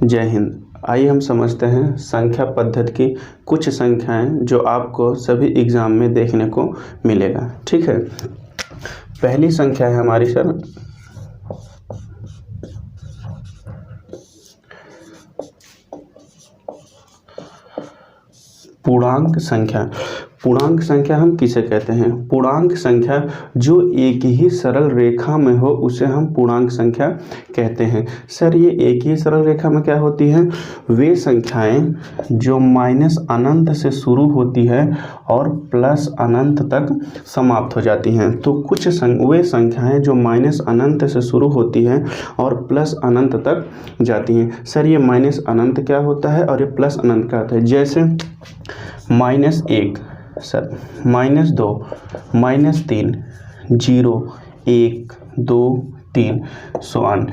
जय हिंद। आइए हम समझते हैं संख्या पद्धति की कुछ संख्याएं जो आपको सभी एग्जाम में देखने को मिलेगा। ठीक है, पहली संख्या है हमारी सर पूर्णांक संख्या। पूर्णांक संख्या हम किसे कहते हैं? पूर्णांक संख्या जो एक ही सरल रेखा में हो उसे हम पूर्णांक संख्या कहते हैं। सर ये एक ही सरल रेखा में क्या होती है? वे संख्याएं जो माइनस अनंत से शुरू होती है और प्लस अनंत तक समाप्त हो जाती हैं। तो कुछ वे संख्याएं जो माइनस अनंत से शुरू होती हैं और प्लस अनंत तक जाती हैं। सर ये माइनस अनंत क्या होता है और ये प्लस अनंत क्या होता है? जैसे -1, सर -2, -3, 0, 1, 2, 3 सो ऑन।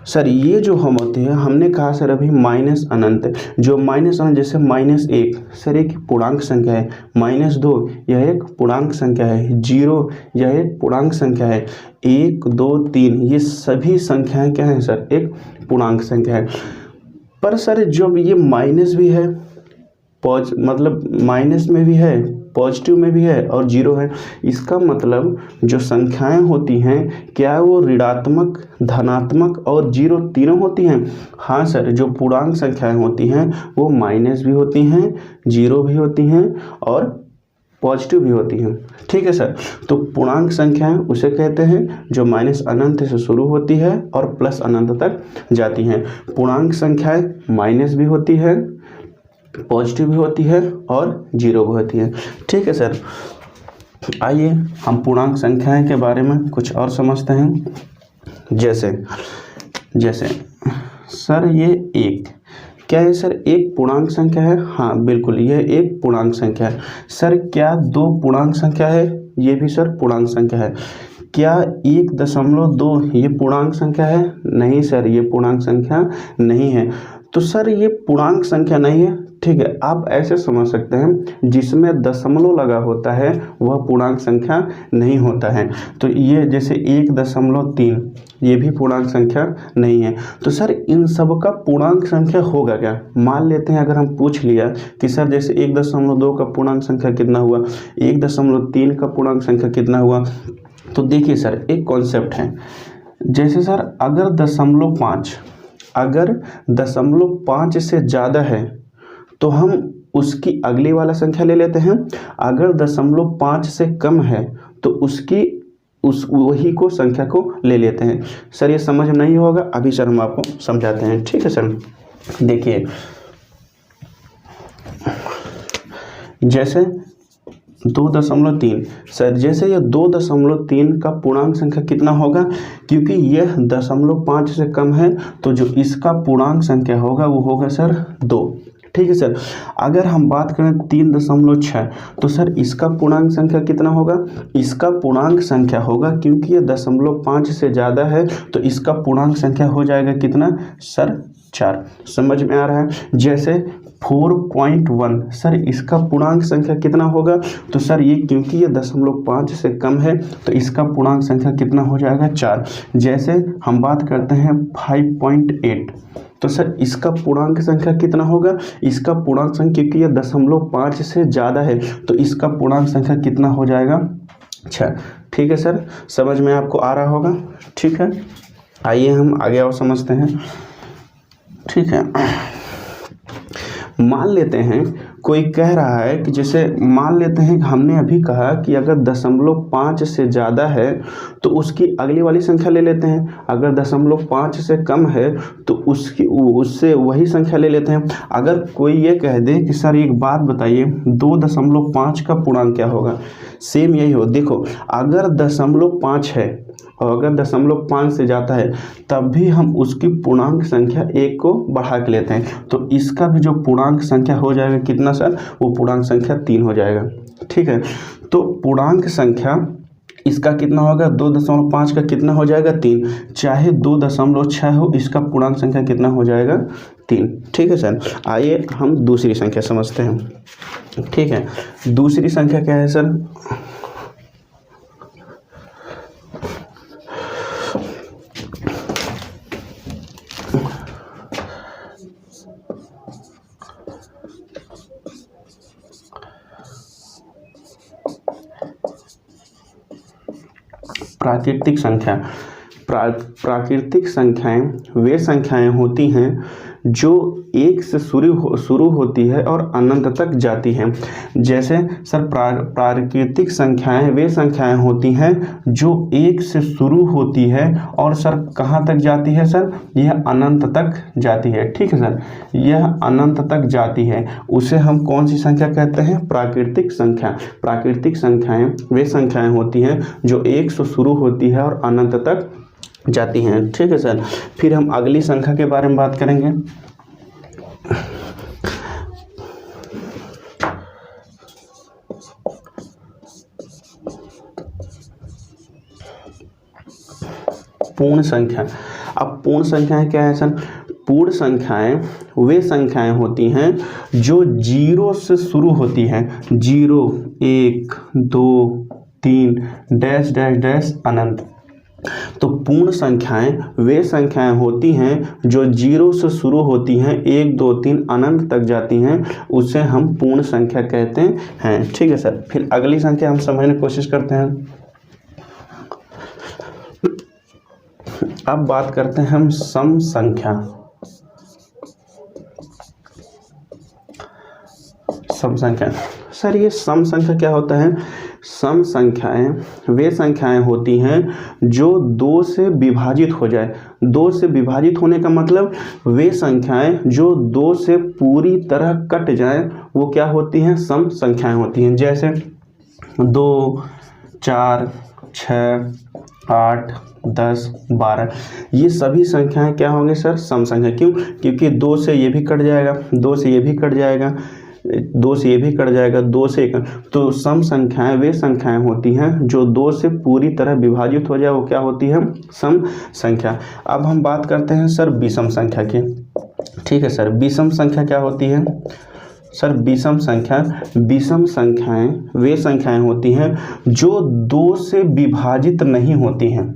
सर ये जो हम होते हैं हमने कहा सर अभी माइनस अनंत, जो माइनस अनंत जैसे -1 सर एक पूर्णांक संख्या है, -2 यह एक पूर्णांक संख्या है, 0 यह एक पूर्णांक संख्या है, 1, 2, 3 ये सभी संख्याएं क्या हैं सर? एक पूर्णांक संख्या है। पर सर जब ये माइनस भी है, मतलब माइनस में भी है, पॉजिटिव में भी है और 0 है, इसका मतलब जो संख्याएं होती हैं क्या वो ऋणात्मक, धनात्मक और 0 तीनों होती हैं? हाँ सर, जो पूर्णांक संख्याएं होती हैं वो माइनस भी होती हैं, 0 भी होती हैं और पॉजिटिव भी होती हैं। ठीक है सर, तो पूर्णांक संख्याएं उसे कहते हैं जो माइनस अनंत से शुरू होती है और प्लस अनंत तक जाती हैं। पूर्णांक संख्याएं माइनस भी होती है, पॉजिटिव भी होती है और 0 भी होती है। ठीक है सर, आइए हम पूर्णांक संख्याएं के बारे में कुछ और समझते हैं। जैसे सर ये 1 क्या है सर? एक पूर्णांक संख्या है? हाँ बिल्कुल, यह एक पूर्णांक संख्या है। सर क्या 2 पूर्णांक संख्या है? ये भी सर पूर्णांक संख्या है। क्या 1.2 ये पूर्णांक संख्या है? नहीं सर, ये पूर्णांक संख्या नहीं है। तो सर ये पूर्णांक संख्या नहीं है। ठीक है, आप ऐसे समझ सकते हैं जिसमें दशमलव लगा होता है वह पूर्णांक संख्या नहीं होता है। तो ये जैसे 1.3 ये भी पूर्णांक संख्या नहीं है। तो सर इन सब का पूर्णांक संख्या होगा क्या? मान लेते हैं अगर हम पूछ लिया कि सर जैसे 1.2 का पूर्णांक संख्या कितना हुआ, 1.3 का पूर्णांक संख्या कितना हुआ, तो देखिए सर एक कॉन्सेप्ट है। जैसे सर अगर 0.5 से ज़्यादा है तो हम उसकी अगली वाला संख्या ले लेते हैं। अगर 0.5 से कम है तो वही को संख्या को ले लेते हैं। सर ये समझ में नहीं होगा, अभी सर हम आपको समझाते हैं। ठीक है सर, देखिए जैसे 2.3 सर, जैसे ये 2.3 का पूर्णांक संख्या कितना होगा? क्योंकि यह 0.5 से कम है तो जो इसका पूर्णांक संख्या होगा वो होगा सर 2। ठीक है सर, अगर हम बात करें 3.6 तो सर इसका पूर्णांक संख्या कितना होगा? इसका पूर्णांक संख्या होगा, क्योंकि ये 0.5 से ज़्यादा है तो इसका पूर्णांक संख्या हो जाएगा कितना सर? 4। समझ में आ रहा है? जैसे 4.1 सर इसका पूर्णांक संख्या कितना होगा? तो सर ये क्योंकि ये 0.5 से कम है तो इसका पूर्णांक संख्या कितना हो जाएगा? 4। जैसे हम बात करते हैं 5.8 तो सर इसका पूर्णांक संख्या कितना होगा? इसका पूर्णांक संख्या क्योंकि यह 0.5 से ज़्यादा है तो इसका पूर्णांक संख्या कितना हो जाएगा? 6। ठीक है सर, समझ में आपको आ रहा होगा। ठीक है, आइए हम आगे और समझते हैं। ठीक है, मान लेते हैं कोई कह रहा है कि जैसे मान लेते हैं कि हमने अभी कहा कि अगर 0.5 से ज़्यादा है तो उसकी अगली वाली संख्या ले लेते हैं। अगर 0.5 से कम है तो उससे वही संख्या ले लेते हैं। अगर कोई ये कह दे कि सर एक बात बताइए 2.5 का पूर्णांक क्या होगा? सेम यही हो। देखो अगर 0.5 है और अगर 0.5 से जाता है तब भी हम उसकी पूर्णांक संख्या 1 को बढ़ा के लेते हैं। तो इसका भी जो पूर्णांक संख्या हो जाएगा कितना सर? वो पूर्णांक संख्या 3 हो जाएगा। ठीक है, तो पूर्णांक संख्या इसका कितना होगा? 2.5 का कितना हो जाएगा? 3। चाहे 2.6 हो, इसका पूर्णांक संख्या कितना हो जाएगा? 3। ठीक है सर, आइए हम दूसरी संख्या समझते हैं। ठीक है, दूसरी संख्या क्या है सर? प्राकृतिक संख्या। प्राकृतिक संख्याएं वे संख्याएं होती हैं जो एक से शुरू होती है और अनंत तक जाती हैं। जैसे सर प्राकृतिक संख्याएं वे संख्याएं होती हैं जो एक से शुरू होती है और सर कहाँ तक जाती है सर, यह अनंत तक जाती है। ठीक है सर, यह अनंत तक जाती है, उसे हम कौन सी संख्या कहते हैं, प्राकृतिक संख्या। प्राकृतिक संख्याएं वे संख्याएं होती हैं जो एक से शुरू होती है और अनंत तक जाती हैं। ठीक है सर, फिर हम अगली संख्या के बारे में बात करेंगे। पूर्ण संख्या। अब पूर्ण संख्याएं क्या है सर, पूर्ण संख्याएं वे संख्याएं होती हैं जो 0 से शुरू होती हैं, 0 1 2 3 डैश डैश डैश अनंत। तो पूर्ण संख्याएं वे संख्याएं होती हैं जो 0 से शुरू होती हैं, 1 2 3 अनंत तक जाती हैं, उसे हम पूर्ण संख्या कहते हैं। ठीक है सर, फिर अगली संख्या हम समझने की कोशिश करते हैं। अब बात करते हैं हम सम संख्या। सम संख्या सर, ये सम संख्या क्या होता है, सम संख्याएं वे संख्याएं होती हैं जो 2 से विभाजित हो जाए। 2 से विभाजित होने का मतलब वे संख्याएं जो 2 से पूरी तरह कट जाएं, वो क्या होती हैं, सम संख्याएं होती हैं। जैसे 2 4 6 8 10 12, ये सभी संख्याएं क्या होंगे सर, सम संख्या। क्यों, क्योंकि 2 से ये भी कट जाएगा, 2 से ये भी कट जाएगा, 2 से ये भी कट जाएगा, 2 से 1, तो सम संख्याएं वे संख्याएं होती हैं जो 2 से पूरी तरह विभाजित हो जाए, वो क्या होती है, सम संख्या। अब हम बात करते हैं सर विषम संख्या की। ठीक है सर, विषम संख्या क्या होती है सर, विषम संख्याएं वे संख्याएं होती हैं जो 2 से विभाजित नहीं होती हैं।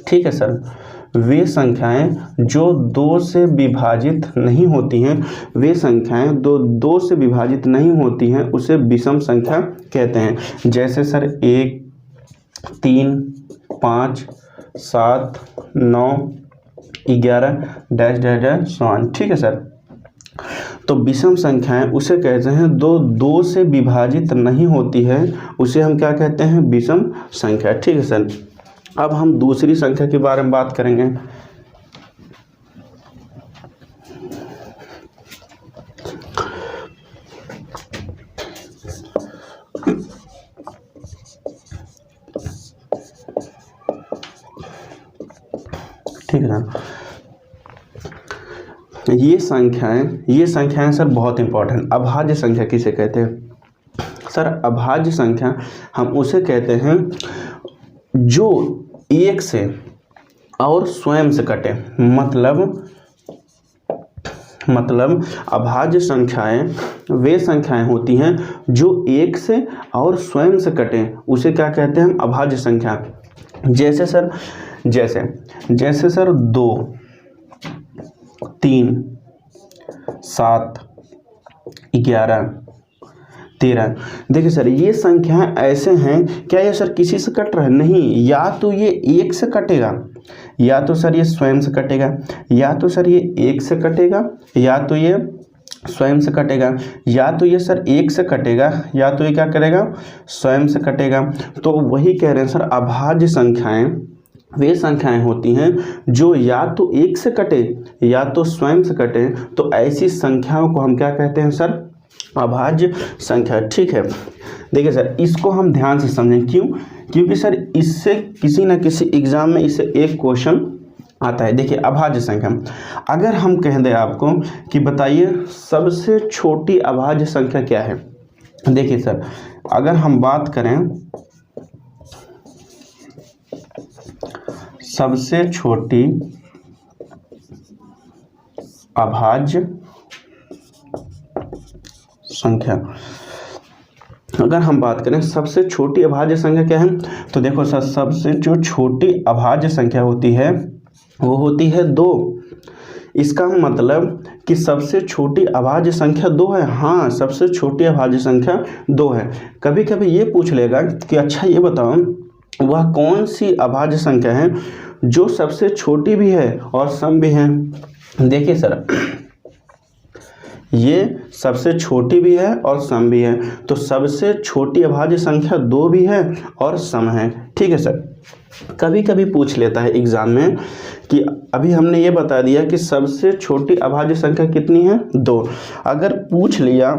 ठीक है सर, वे संख्याएं जो 2 से विभाजित नहीं होती हैं, वे संख्याएं 2 से विभाजित नहीं होती हैं, उसे विषम संख्या कहते हैं। जैसे सर 1 3 5 7 9 11 डैश डैश डैश समान। ठीक है सर, तो विषम संख्याएं उसे कहते हैं 2 से विभाजित नहीं होती है, उसे हम क्या कहते हैं, विषम संख्या। ठीक है सर, अब हम दूसरी संख्या के बारे में बात करेंगे। ठीक है ना, ये संख्याएं सर बहुत इंपॉर्टेंट। अभाज्य संख्या किसे कहते हैं सर, अभाज्य संख्या हम उसे कहते हैं जो 1 से और स्वयं से कटे। मतलब अभाज्य संख्याएं वे संख्याएं होती हैं जो 1 से और स्वयं से कटे, उसे क्या कहते हैं हम, अभाज्य संख्या। जैसे सर 2 3 7 11 13। देखिए सर, ये संख्याएं ऐसे हैं, क्या ये सर किसी से कट रहा है, नहीं, या तो ये 1 से कटेगा, या तो सर ये स्वयं से कटेगा, या तो सर ये 1 से कटेगा, या तो ये स्वयं से कटेगा, या तो ये सर 1 से कटेगा, या तो ये क्या करेगा, स्वयं से कटेगा। तो वही कह रहे हैं सर, अभाज्य संख्याएं वे संख्याएं होती हैं जो या तो 1 से कटे या तो स्वयं से कटे, तो ऐसी संख्याओं को हम क्या कहते हैं सर, अभाज्य संख्या। ठीक है, देखिए सर, इसको हम ध्यान से समझें। क्यों, क्योंकि सर इससे किसी न किसी एग्जाम में इससे एक क्वेश्चन आता है। देखिए अभाज्य संख्या, अगर हम कह दें आपको कि बताइए सबसे छोटी अभाज्य संख्या क्या है। देखिए सर, अगर हम बात करें सबसे छोटी अभाज्य संख्या, अगर हम बात करें सबसे छोटी अभाज्य संख्या क्या है, तो देखो सर, सबसे जो छोटी अभाज्य संख्या होती है वो होती है 2। इसका मतलब कि सबसे छोटी अभाज्य संख्या 2 है। हाँ, सबसे छोटी अभाज्य संख्या 2 है। कभी कभी ये पूछ लेगा कि अच्छा ये बताओ वह कौन सी अभाज्य संख्या है जो सबसे छोटी भी है और सम भी है। देखिए सर, ये सबसे छोटी भी है और सम भी है, तो सबसे छोटी अभाज्य संख्या 2 भी है और सम है। ठीक है सर। कभी कभी पूछ लेता है एग्जाम में कि अभी हमने ये बता दिया कि सबसे छोटी अभाज्य संख्या कितनी है, 2। अगर पूछ लिया